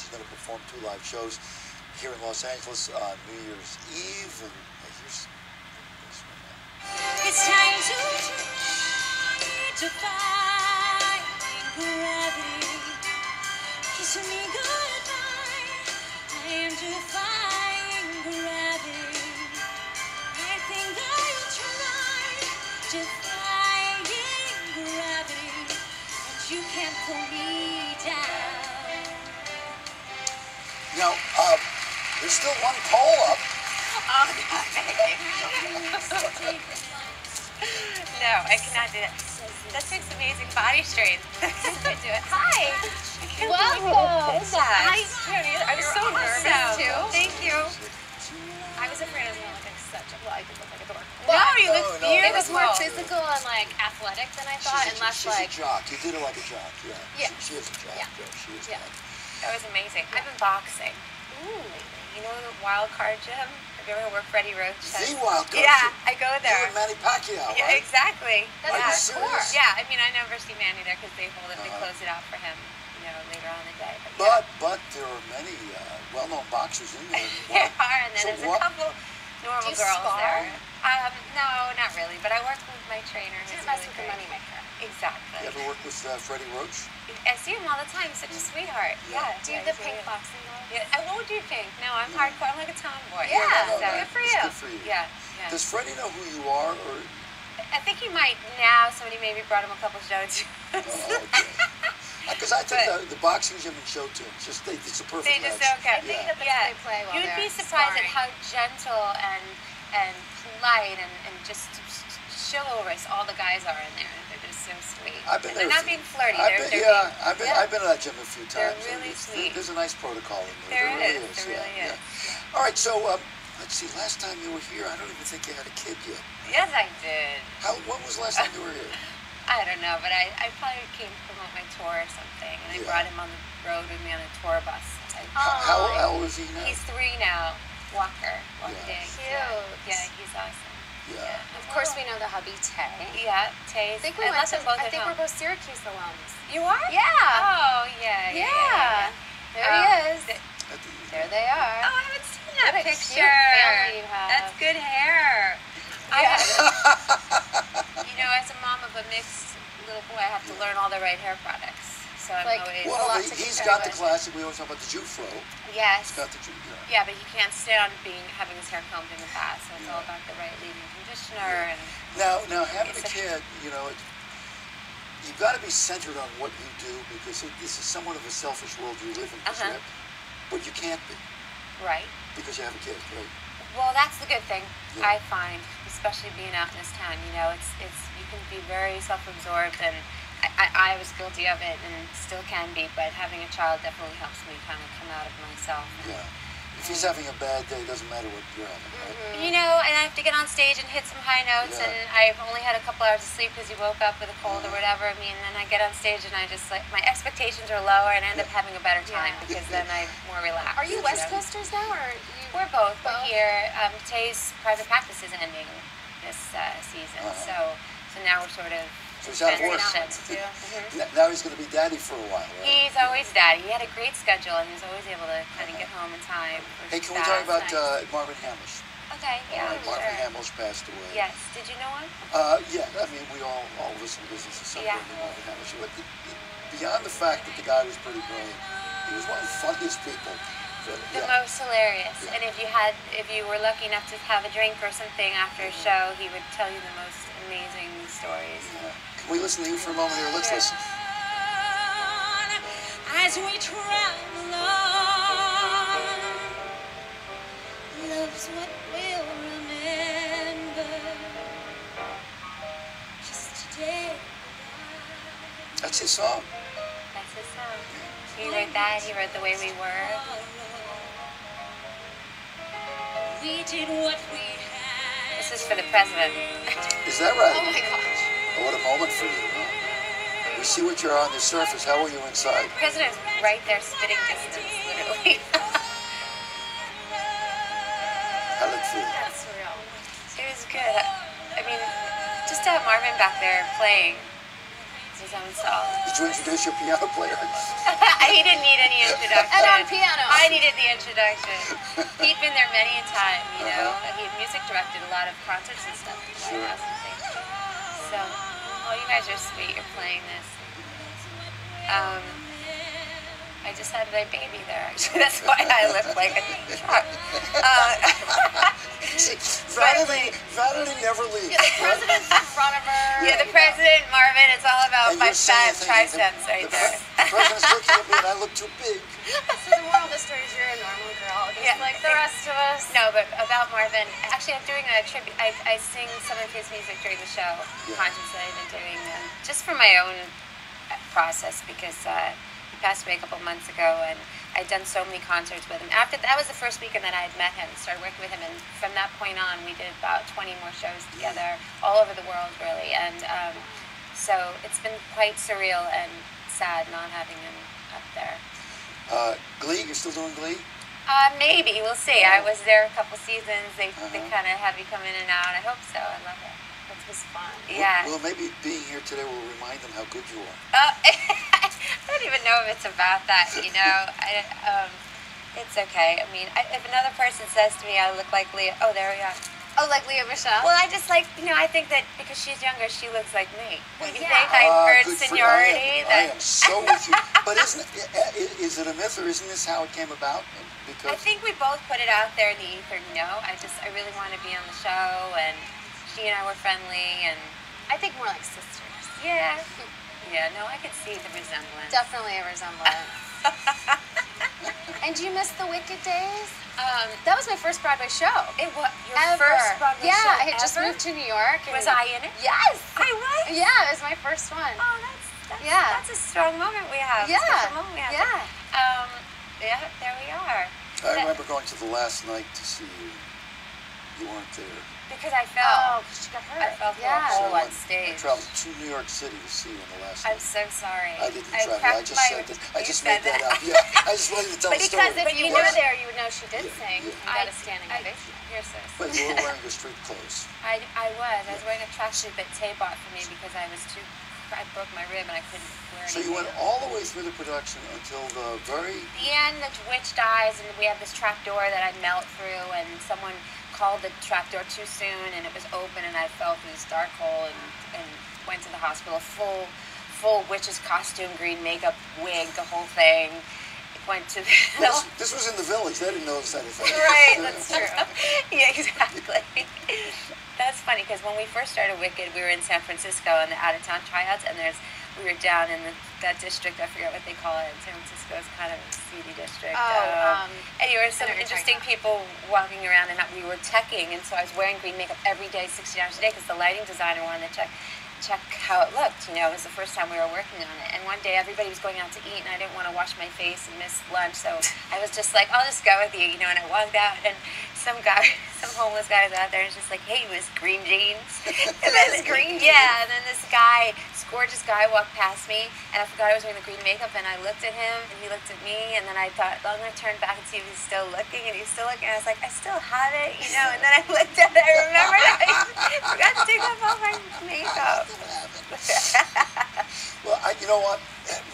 She's going to perform 2 live shows here in Los Angeles on New Year's Eve. And here's this one now. It's time to fight gravity. Kiss me goodbye. I am defying gravity. I think I will try defying gravity, but you can't pull me down. Now, there's still one poll up. Oh, no, I cannot do that. That takes amazing body strength. I do it. Hi. Welcome. Hi. I was so nervous too. Thank you. I was afraid I was going to look like such a, well, I did look like a dork. No, you look beautiful. It was more physical and like athletic than I thought, and less like. She's a jock. You did her like a jock. Yeah. Yeah. She is a jock. Yeah. She is. Yeah. That was amazing. I've been boxing. Ooh. You know the Wild Card Gym? Have you ever worked Freddie Roach? The Wild Card Yeah, Gym. I go there. You and Manny Pacquiao, Yeah, right? exactly. Are you serious? Yeah, I mean, I never see Manny there because they hold it, they close it out for him, you know, later on in the day. But there are many well-known boxers in there. There are, and then there's a couple normal girls spar? there. No, not really, but I work with my trainer. Just who's mess really with the great. moneymaker. Exactly. You ever work with Freddie Roach? I see him all the time. He's such a sweetheart. Yeah. Yeah. Do you have the pink boxing gloves? Yeah, I won't do pink. No, I'm hardcore. I'm like a tomboy. Yeah, so good for It's you. good for you. Yeah. Does Freddie know who you are, or? I think he might now. Somebody maybe brought him a couple shows. Because I think the boxing gym and show tune, it's a perfect They just match. okay. I think that they play while You'd they're be surprised sparring. at how gentle and polite and just chivalrous all the guys are in there. They're just so sweet. I've been and there. they're not being flirty. I've been to that gym a few They're times. really sweet. There's a nice protocol in there. There really is. Yeah. All right, so let's see. Last time you were here, I don't even think you had a kid yet. Yes, I did. When was the last time you were here? I don't know, but I probably came to promote my tour or something, and I brought him on the road with me on a tour bus. How old is he now? He's 3 now. Walker. Walking. Cute. Yeah, he's awesome. Yeah. Of course, we know the hubby Tay. Yeah, Taze. I think we went to. I think we're both Syracuse alums. You are? Yeah. Oh, yeah. There he is. There they are. Oh, I haven't seen that What a picture. cute family you have. That's good hair. You know, as a mom of a mixed little boy, I have to learn all the right hair products. So I'm Like, always... Well, a lot to he's compare got the with. classic. We always talk about the Jufro. Yes. He's got the Jufro. Yeah, but he can't stand having his hair combed in the past. So it's all about the right leave-in conditioner and... Now having a kid, you know, you've got to be centered on what you do because this is somewhat of a selfish world you live in, but you can't be. Right. Because you have a kid, right? Well, that's the good thing, Yeah. I find, especially being out in this town. You know, it's you can be very self-absorbed, and I was guilty of it and still can be, but having a child definitely helps me kind of come out of myself. Yeah. If he's having a bad day, it doesn't matter what you're having, right? You know, and I have to get on stage and hit some high notes, Yeah. and I've only had a couple hours of sleep because you woke up with a cold or whatever. I mean, and then I get on stage and I just like, my expectations are lower and I end up having a better time because then I'm more relaxed. Are you West Coasters now, or you? We're both. We're here. Tay's private practice is ending this season, so now we're sort of So he's out of work. Now he's going to be daddy for a while, right? He's always daddy. He had a great schedule, and he was always able to kind of get home in time. Hey, can we talk about Marvin Hamish? Okay, yeah, Marvin sure. Hamish passed away. Yes. Did you know him? Yeah, I mean, we all of us in the business at some Yeah. point knew Marvin Hamish. But beyond the fact that the guy was pretty brilliant, he was one of the funniest people. The most hilarious. And if you were lucky enough to have a drink or something after a show, he would tell you the most amazing stories. Yeah. Can we listen to you for a moment here? Let's listen. As we travel on, love's what we'll remember. Just today. That's his song. That's his song. He wrote that. He wrote The Way We Were. We did what we had. This is for the president. Is that right? Oh my gosh. Oh, what a moment for you. Huh? We see what you're on the surface. How are you inside? The president's right there, spitting distance, literally. How did it feel? That's surreal. It was good. I mean, just to have Marvin back there playing his own song. Did you introduce your piano player? He didn't need any introduction. And on piano. I needed the introduction. He'd been there many a time, you know. He music directed a lot of concerts and stuff at the White House and things. So, oh, you guys are sweet. You're playing this. I just had my baby there, actually. That's why I look like a truck. Vanity never leaves. Yeah, the president's in front of her. Yeah, the president, Marvin, it's all about And my you're saying fat things, triceps right there. The president's looking at me and I look too big. So the moral of the story is you're a normal girl, just Yeah. like the rest of us. No, but about Marvin, actually I'm doing a tribute. I sing some of his music during the show, concerts that I've been doing, just for my own process, because he passed away a couple months ago, and I'd done so many concerts with him. After that was the first weekend that I had met him, started working with him, and from that point on, we did about 20 more shows together, all over the world, really. And so it's been quite surreal and sad not having him up there. Glee, you're still doing Glee? Maybe, we'll see. I was there a couple seasons. They kind of had me come in and out. I hope so. I love it. It was fun. Yeah. Well, maybe being here today will remind them how good you are. I don't even know if it's about that, you know. It's okay. I mean, if another person says to me I look like Leah, oh, there we are. Oh, like Leah Michelle? Well, I just like, you know, I think that because she's younger, she looks like me. What do you Yeah. think? I've heard Good for you. seniority. I am so with you. But is it a myth, or isn't this how it came about? Because I think we both put it out there in the ether, you know. I really want to be on the show, and she and I were friendly, and I think more like sisters. yeah. Yeah, no, I could see the resemblance. Definitely a resemblance. And do you miss the Wicked days? That was my first Broadway show. It was your Ever. first Broadway yeah, show I had just ever? moved to New York. And Was I in it? Yes. I was? Yeah, it was my first one. Oh, that's a strong moment we have. Yeah. Special moment we have. Yeah. Yeah, there we are. I remember going to the last night to see you. You weren't there. Because I fell. Oh, she got I hurt. fell through Yeah. a hole I on stage. traveled to New York City to see you on the last I'm night. so sorry. I didn't travel. I just said that. I just said made that up. Yeah, I just wanted to tell But the because story. if you were there, you would know she did sing. You got a standing ovation. You're so But sweet. you were wearing your street clothes. I was wearing a tracksuit that Tay bought for me because I broke my rib and I couldn't wear So you went all the way through the production until the very... the end, the witch dies, and we have this trap door that I melt through, and someone called the trap door too soon, and it was open, and I fell through this dark hole and went to the hospital, full witch's costume, green makeup, wig, the whole thing. Went to This was in the Village. They didn't notice anything. Right, that's true. Yeah, exactly. That's funny, because when we first started Wicked, we were in San Francisco in the out-of-town tryouts, and we were down in that district, I forget what they call it. San Francisco is kind of a seedy district. Anyway, some interesting people walking around, and we were teching, and so I was wearing green makeup every day, 16 hours a day, because the lighting designer wanted to check how it looked. You know, it was the first time we were working on it. And one day everybody was going out to eat, and I didn't want to wash my face and miss lunch, so I was just like, I'll just go with you, you know. And I walked out, and some homeless guy was out there, and was just like, hey, with green jeans. And then green jeans. Yeah, and then this gorgeous guy walked past me, and I forgot I was wearing the green makeup, and I looked at him, and he looked at me, and then I thought, well, I'm going to turn back and see if he's still looking, and he's still looking, and I was like, I still have it, you know. And then I looked at it, I remembered I forgot to take off all my makeup. Well, you know what?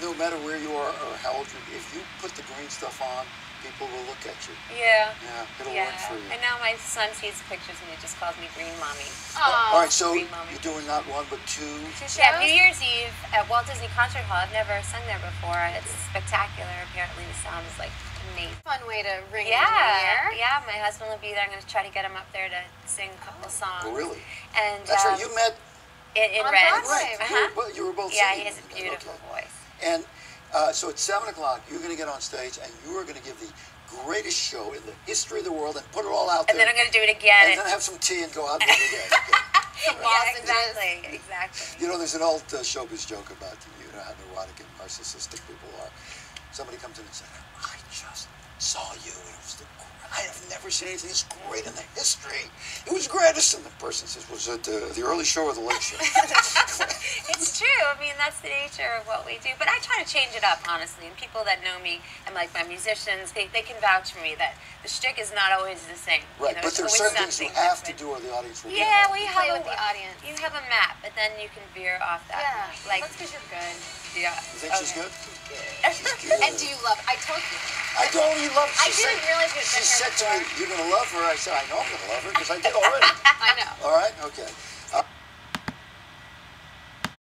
No matter where you are or how old you are, if you put the green stuff on, people will look at you. Yeah. Yeah, it'll work for you. And now my son sees pictures and he just calls me Green Mommy. All right, so Green Mommy. you're doing not one but two. Yeah, New Year's Eve at Walt Disney Concert Hall. I've never sung there before. It's spectacular. Apparently the sound is like amazing. Fun way to ring in the year. Yeah, my husband will be there. I'm going to try to get him up there to sing a couple songs. Oh, really? And That's right. You met. in on Rent. Broadway. Right. You were both Yeah, singing. he has a beautiful voice. And so at 7 o'clock, you're going to get on stage and you are going to give the greatest show in the history of the world and put it all out there. And then I'm going to do it again. And then have some tea and go out and do it again. Yeah, exactly. You know, there's an old showbiz joke about how neurotic and narcissistic people are. somebody comes in and says, I just saw you. It was I have never seen anything as great in the history. It was greatest. And the person says, was it the early show or the late show? It's true. I mean, that's the nature of what we do. But I try to change it up, honestly. And people that know me and like my musicians, they can vouch for me that the shtick is not always the same. Right, You know, but there are it's certain always things you something have to different. do or the audience will Yeah, get it. well, you Play have with the audience. You have a map, but then you can veer off that. Yeah, map. Like, that's because you're good. yeah. You think she's good? She's She's good. And do you love? I told you. I told you love her. I didn't realize you had She been here said to me, before. you're going to love her. I said, I know I'm going to love her because I did already. I know. All right? Okay.